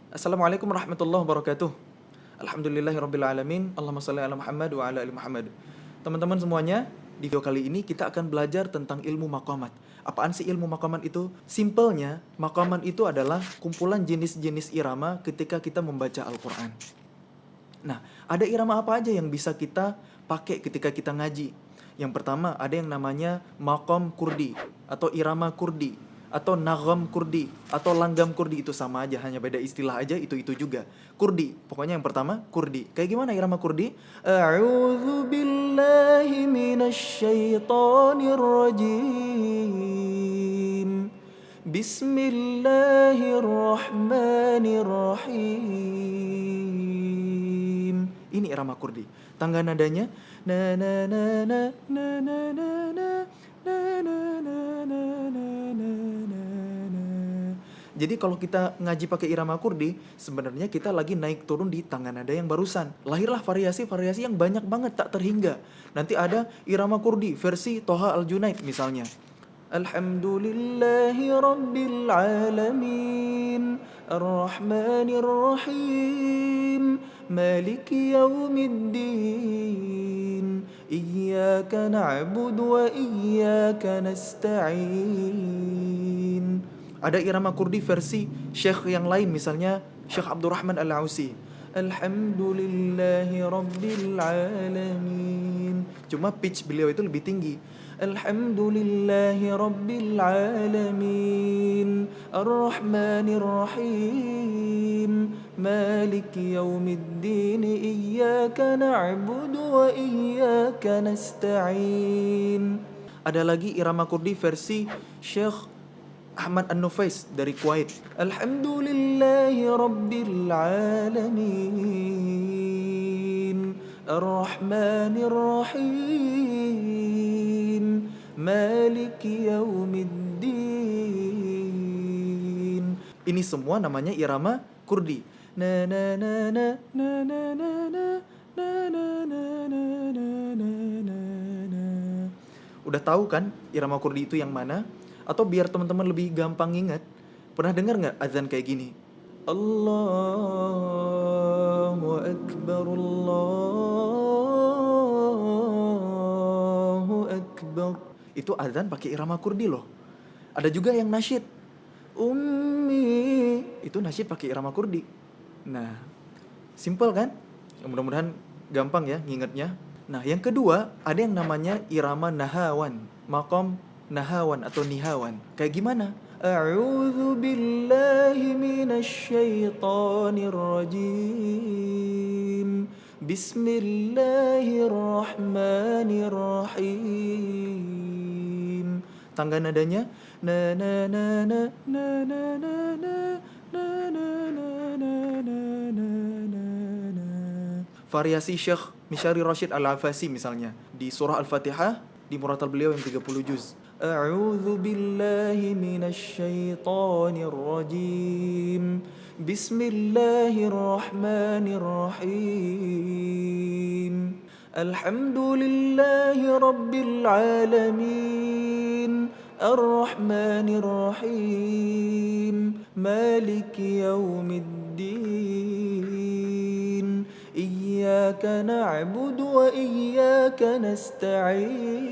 Assalamualaikum warahmatullahi wabarakatuh. Alhamdulillahirabbil alamin. Allahumma shalli ala Muhammad wa ala ali Muhammad. Teman-teman semuanya, di video kali ini kita akan belajar tentang ilmu maqamat. Apaan sih ilmu maqamat itu? Simpelnya, maqamat itu adalah kumpulan jenis-jenis irama ketika kita membaca Al-Qur'an. Nah, ada irama apa aja yang bisa kita pakai ketika kita ngaji? Yang pertama, ada yang namanya maqam kurdi atau irama kurdi atau nagham kurdi atau langgam kurdi, itu sama aja, hanya beda istilah aja, itu juga. Kurdi, pokoknya yang pertama kurdi. Kayak gimana irama kurdi? A'udzu billahi minasyaitonir rajim. Bismillahirrahmanirrahim. Ini irama kurdi. Tangga nadanya na na na na na na na na na na na na na na na. Jadi kalau kita ngaji pakai irama kurdi, sebenarnya kita lagi naik turun di tangga nada yang barusan. Lahirlah variasi-variasi yang banyak banget, tak terhingga. Nanti ada irama kurdi versi Toha Al-Junaid misalnya. Alhamdulillahi Rabbil Alamin Ar-Rahmanir Rahim Maliki Yawmiddin Iyyaka na'budu wa iyyaka nasta'in. Ada irama kurdi versi syekh yang lain, misalnya Syekh Abdurrahman Al-Ausi. Alhamdulillahi Rabbil Alamin. Cuma pitch beliau itu lebih tinggi. Alhamdulillahi Rabbil Alamin Ar-Rahmanir Rahim Maliki Yawmiddin Iyyaka na'budu wa iyyaka nasta'in. Ada lagi irama kurdi versi Syekh Ahmad An-Nufais dari Kuwait. Alhamdulillahi Rabbil Alamin Ar-Rahmanir Rahim Maliki Yawmiddin. Ini semua namanya irama kurdi. Na na na na na na na na na na na na na na na. Udah tahu kan irama kurdi itu yang mana? Atau biar teman-teman lebih gampang ingat, pernah dengar nggak azan kayak gini? Allahu Akbar, Allahu Akbar. Itu azan pakai irama kurdi loh. Ada juga yang nasyid. Ummi, itu nasyid pakai irama kurdi. Nah, simple kan? Mudah-mudahan gampang ya ngingetnya. Nah, yang kedua, ada yang namanya irama nahawan, maqam nahawan atau nihawan. Kayak gimana? A'udzu billahi minasyaitonir rajim. Bismillahirrahmanirrahim. Tangga nadanya na na na na na na na na na na na na na na na. Variasi Syekh Mishari Rashid Al-Afasi misalnya di surah Al-Fatihah di muratal beliau yang 30 juz. A'udzu billahi minasyaitonir rajim. Bismillahirrahmanirrahim. Alhamdulillahi Rabbil Alamin Ar-Rahmanir Rahim Maliki Yawmiddin Iyyaka na'budu wa iyyaka nasta'in.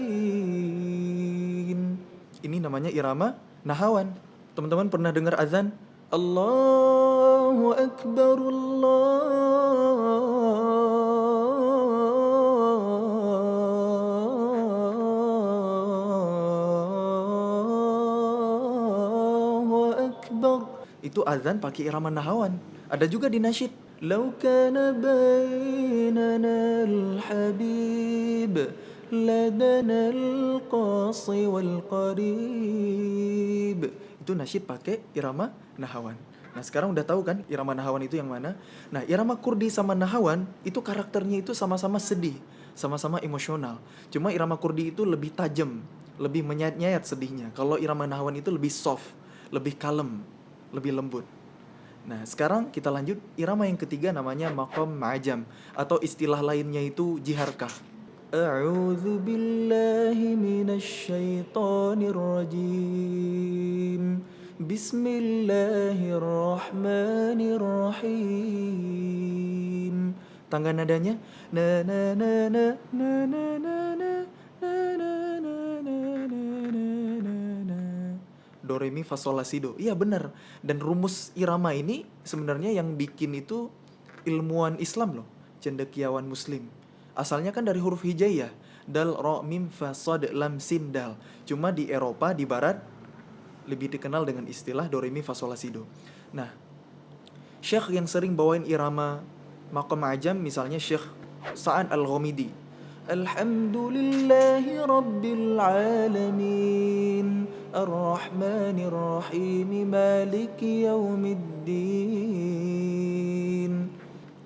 Ini namanya irama nahawan. Teman-teman pernah dengar azan? Allahu Akbar, Allahu Akbar. Itu azan pakai irama nahawan. Ada juga di nasyid. Lau kana bainana al-habib ladana al-qasi wal-qarib. Itu nasyid pakai irama nahawan. Nah, sekarang udah tahu kan irama nahawan itu yang mana? Nah, irama kurdi sama nahawan itu karakternya itu sama-sama sedih, sama-sama emosional. Cuma irama kurdi itu lebih tajam, lebih menyayat-nyayat sedihnya. Kalau irama nahawan itu lebih soft, lebih kalem, lebih lembut. Nah, sekarang kita lanjut irama yang ketiga, namanya maqam ma'jam atau istilah lainnya itu jiharkah. A'udzu billahi minasyaitonir rajim. Bismillahirrahmanirrahim. Tangga nadanya na na na na na na na na na na na na na na na. Do re mi fa sol la si do. Iya benar. Dan rumus irama ini sebenarnya yang bikin itu ilmuwan Islam loh, cendekiawan muslim. Asalnya kan dari huruf hijaiyah, dal ra mim fa shad lam sin dal. Cuma di Eropa, di barat lebih dikenal dengan istilah do re mi fa sol la si do. Nah, syekh yang sering bawain irama maqam ajam misalnya Syekh Sa'ad Al-Ghamidi. Alhamdulillahi rabbil alamin Ar-Rahmanir Rahim Maliki Yaumiddin.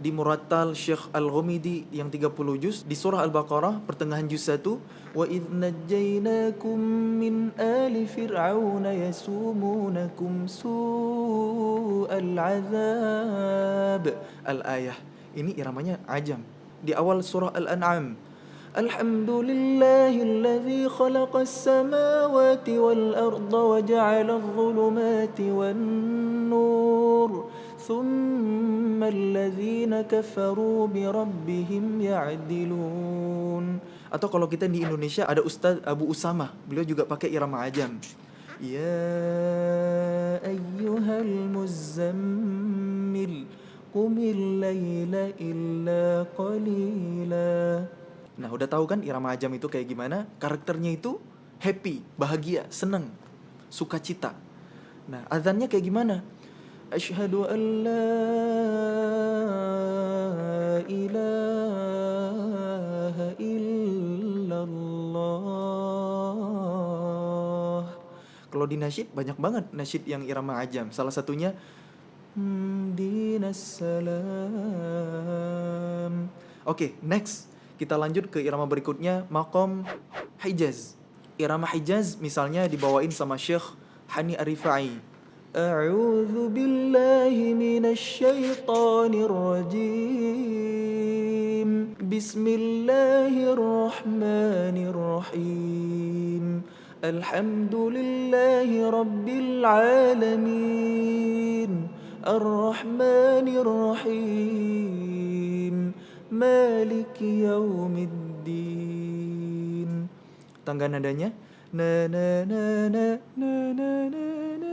Di Murattal Syekh Al-Ghamidi yang 30 juz di surah Al-Baqarah pertengahan juz 1, wa idh najjaynakum min ali fir'auna yasumunakum su'al azab. Al-ayah. Ini iramanya ajam. Di awal surah Al-An'am, Alhamdulillahilladzi khalaqas samawati wal arda wa ja'ala adh-dhulumati wan nur thumma alladzina kafaru bi rabbihim ya'dilun. Atau kalau kita di Indonesia ada Ustaz Abu Usama, beliau juga pakai irama ajam. Ya ayyuhal muzammil qumil laila illa qalila. Nah, udah tahu kan irama ajam itu kayak gimana? Karakternya itu happy, bahagia, senang, sukacita. Nah, azannya kayak gimana? Asyhadu an la ilaha illallah. Kalau di nasyid banyak banget nasyid yang irama ajam. Salah satunya dinas salam. Oke, next. Kita lanjut ke irama berikutnya, maqam Hijaz. Irama Hijaz misalnya dibawain sama Syekh Hani Ar-Rifai. A'udzu billahi minasy syaithanir rajim. Bismillahirrahmanirrahim. Alhamdulillahi rabbil alamin. Ar-Rahmanir Rahim Maliki Yaumiddin. Tangga nadanya na na na na na na na na na.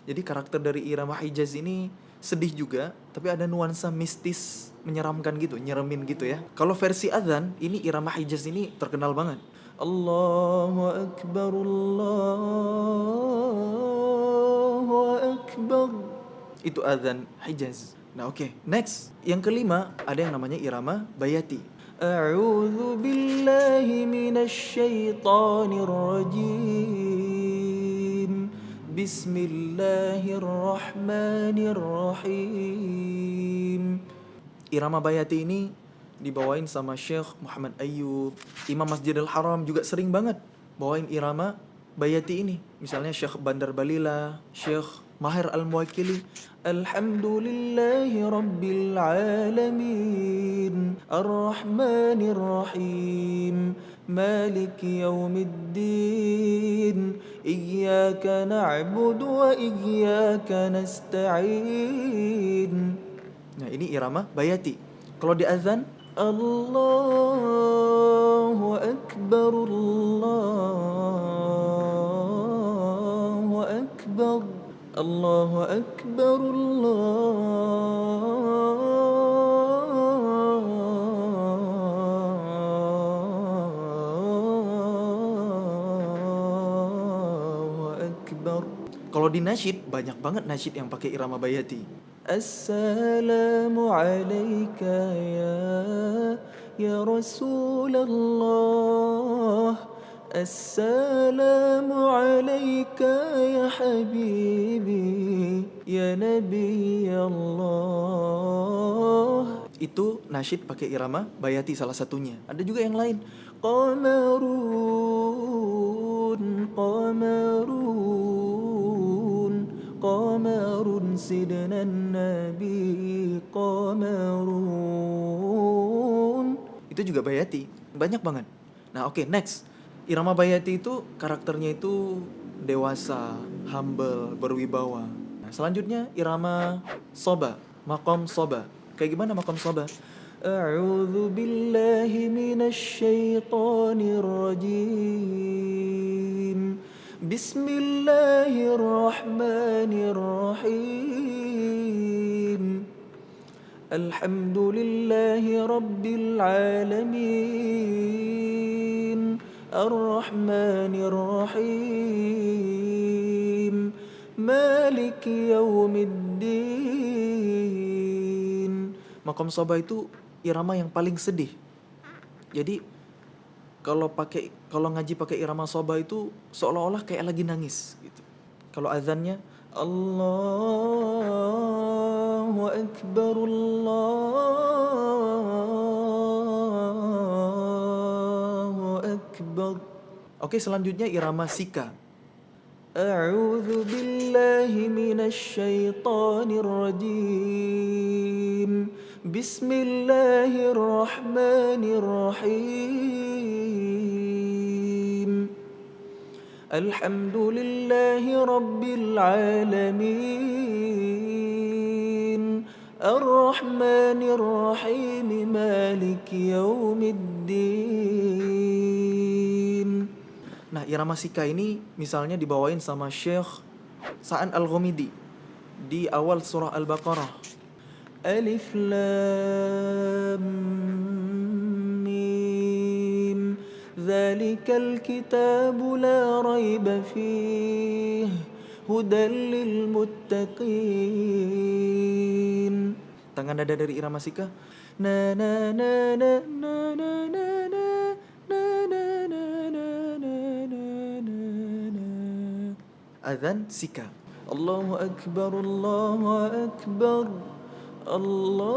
Jadi karakter dari irama Hijaz ini sedih juga, tapi ada nuansa mistis, menyeramkan gitu, nyeremin gitu ya. Kalau versi adzan, ini irama Hijaz ini terkenal banget. Allahu Akbar, Allahu Akbar. Itu adzan Hijaz. Nah, oke. Next, yang kelima ada yang namanya irama Bayati. A'udzu billahi minasy syaithanir rajim. Bismillahirrahmanirrahim. Irama Bayati ini dibawain sama Syekh Muhammad Ayyub. Imam Masjidil Haram juga sering banget bawain irama Bayati ini. Misalnya Syekh Bandar Balila, Syekh Mahir Al-Muwakkili. Alhamdulillahi rabbil alamin Ar-Rahmanir Rahim Maliki Yaumiddin Iyyaka na'budu wa iyyaka nasta'in. Nah, ini irama Bayati. Kalau di azan, Allahu Akbar, Allahu Akbar, Allahu Akbar, Allahu Akbar. Kalau di nasyid, banyak banget nasyid yang pakai irama Bayati. Assalamu alayka ya Rasulullah. Assalamu alayka ya habibi ya Nabi Allah. Itu nasyid pakai irama Bayati salah satunya. Ada juga yang lain. Qamarun, qamarun, qamarun sidna nabi qamarun. Itu juga Bayati. Banyak banget. Nah, oke, next. Irama Bayati itu karakternya itu dewasa, humble, berwibawa. Nah, selanjutnya irama Soba, makom Soba. Kayak gimana makom Soba? A'udzu billahi minasy syaithanir rajim. Bismillahirrahmanirrahim. Alhamdulillahi rabbil alamin. Ar-Rahmanir Rahim. Maliki yaumiddin. Makom Soba itu irama yang paling sedih. Jadi kalau ngaji pakai irama Soba itu seolah-olah kayak lagi nangis gitu. Kalau azannya Allahu Akbar, Allahu Akbar. Oke, selanjutnya irama Sika. A'udzu billahi minasy syaithanir rajim. Bismillahirrahmanirrahim. Alhamdulillahi rabbil alamin. Ar-Rahmanir Rahim. Maliki yaumiddin. Nah, irama Sika ini misalnya dibawain sama Syekh Sa'an Al-Ghamidi di awal surah Al-Baqarah. Alif Lam Mim. Dzalikal kitabu la raiba fihi hudan lil muttaqin. Tangan nada dari irama Sika. Na na na na na na na na. Azan Sika. Allahu Akbar, Allahu Akbar, Allahu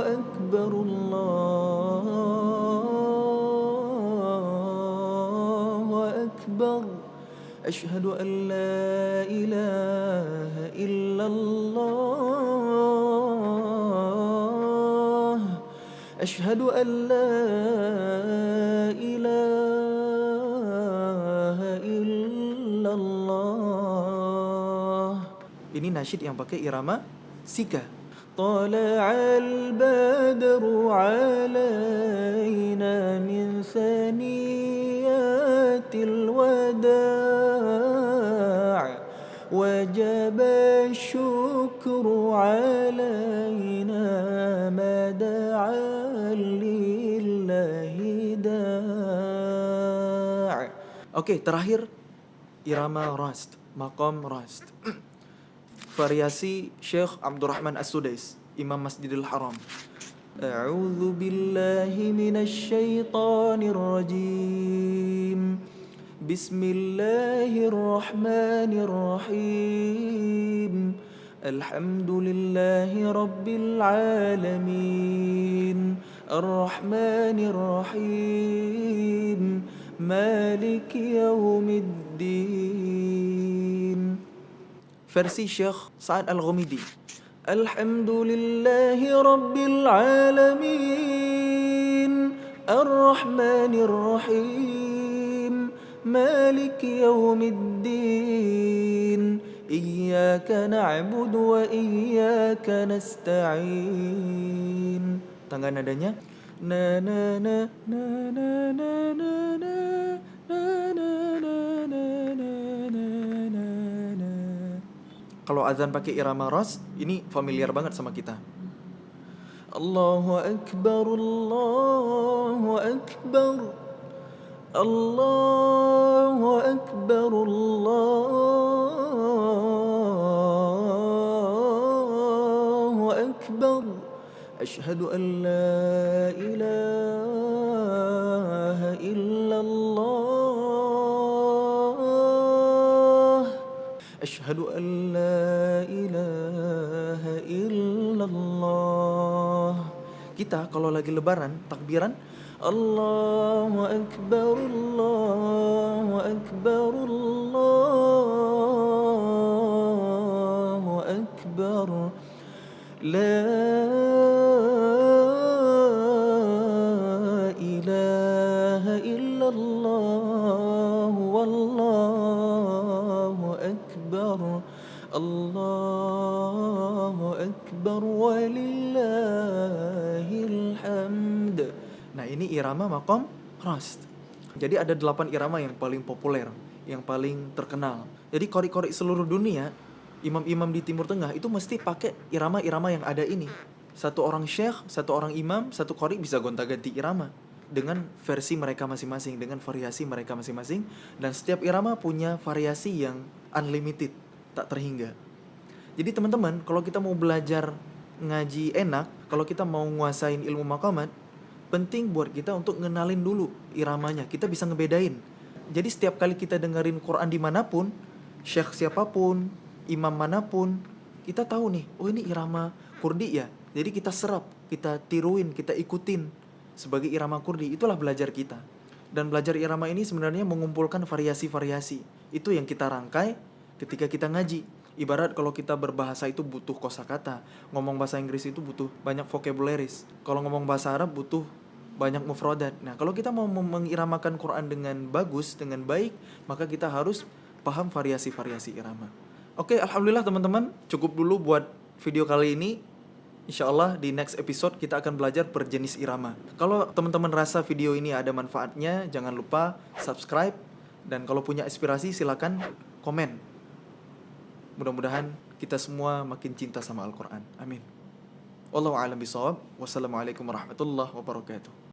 Akbar, Allahu Akbar. Asyhadu an la ilaha illallah. Asyhadu an la ilaha illallah. Ini nasyid yang pakai irama Sika. Tala'al badru alaina min thaniyatil wada' wajaba syukru alaina ma da'a lillahi da'. Oke, terakhir irama Rast, maqam Rast. Variasi Syekh Abdurrahman As-Sudais, Imam Masjidil Haram. A'udzu billahi minasy syaithanir rajim. Bismillahirrahmanirrahim. Alhamdulillahi rabbil alamin. Ar-Rahmanir Rahim. Maliki yaumiddin. Versi Syekh Sa'ad Al-Ghamidi. Alhamdulillahi rabbil alamin. Ar-Rahmanir Rahim. Maliki yaumiddin. Iyyaka na'budu wa iyyaka nasta'in. Tangan nadanya na na na na na na na na na na na na. Kalau azan pakai irama ras, ini familiar banget sama kita. Allahu Akbar, Allahu Akbar, Allahu Akbar, Allahu Akbar. Asyhadu an la ilaha illallah. Asyhadu an la ilaha illallah. Kita kalau lagi lebaran, takbiran Allahu Akbar, Allahu Akbar, Allahu Akbar. La ilaha Akbar, Allahu Akbar walillahil hamd. Nah, ini irama maqam rast. Jadi ada 8 irama yang paling populer, yang paling terkenal. Jadi qori-qori seluruh dunia, imam-imam di Timur Tengah itu mesti pakai irama-irama yang ada ini. Satu orang syekh, satu orang imam, satu qori bisa gonta-ganti irama dengan versi mereka masing-masing, dengan variasi mereka masing-masing, dan setiap irama punya variasi yang unlimited, tak terhingga. Jadi teman-teman, kalau kita mau belajar ngaji enak, kalau kita mau nguasain ilmu maqamat, penting buat kita untuk ngenalin dulu iramanya. Kita bisa ngebedain. Jadi setiap kali kita dengerin Quran dimanapun, syekh siapapun, imam manapun, kita tahu nih, oh ini irama kurdi ya. Jadi kita serap, kita tiruin, kita ikutin sebagai irama kurdi. Itulah belajar kita. Dan belajar irama ini sebenarnya mengumpulkan variasi-variasi. Itu yang kita rangkai ketika kita ngaji. Ibarat kalau kita berbahasa itu butuh kosakata, ngomong bahasa Inggris itu butuh banyak vocabularies. Kalau ngomong bahasa Arab butuh banyak mufradat. Nah, kalau kita mau mengiramakan Quran dengan bagus, dengan baik, maka kita harus paham variasi-variasi irama. Oke, alhamdulillah teman-teman, cukup dulu buat video kali ini. Insya Allah di next episode kita akan belajar per jenis irama. Kalau teman-teman rasa video ini ada manfaatnya, jangan lupa subscribe. Dan kalau punya inspirasi silakan komen. Mudah-mudahan kita semua makin cinta sama Al-Quran. Amin. Wallahu a'lam bishawab. Wassalamualaikum warahmatullahi wabarakatuh.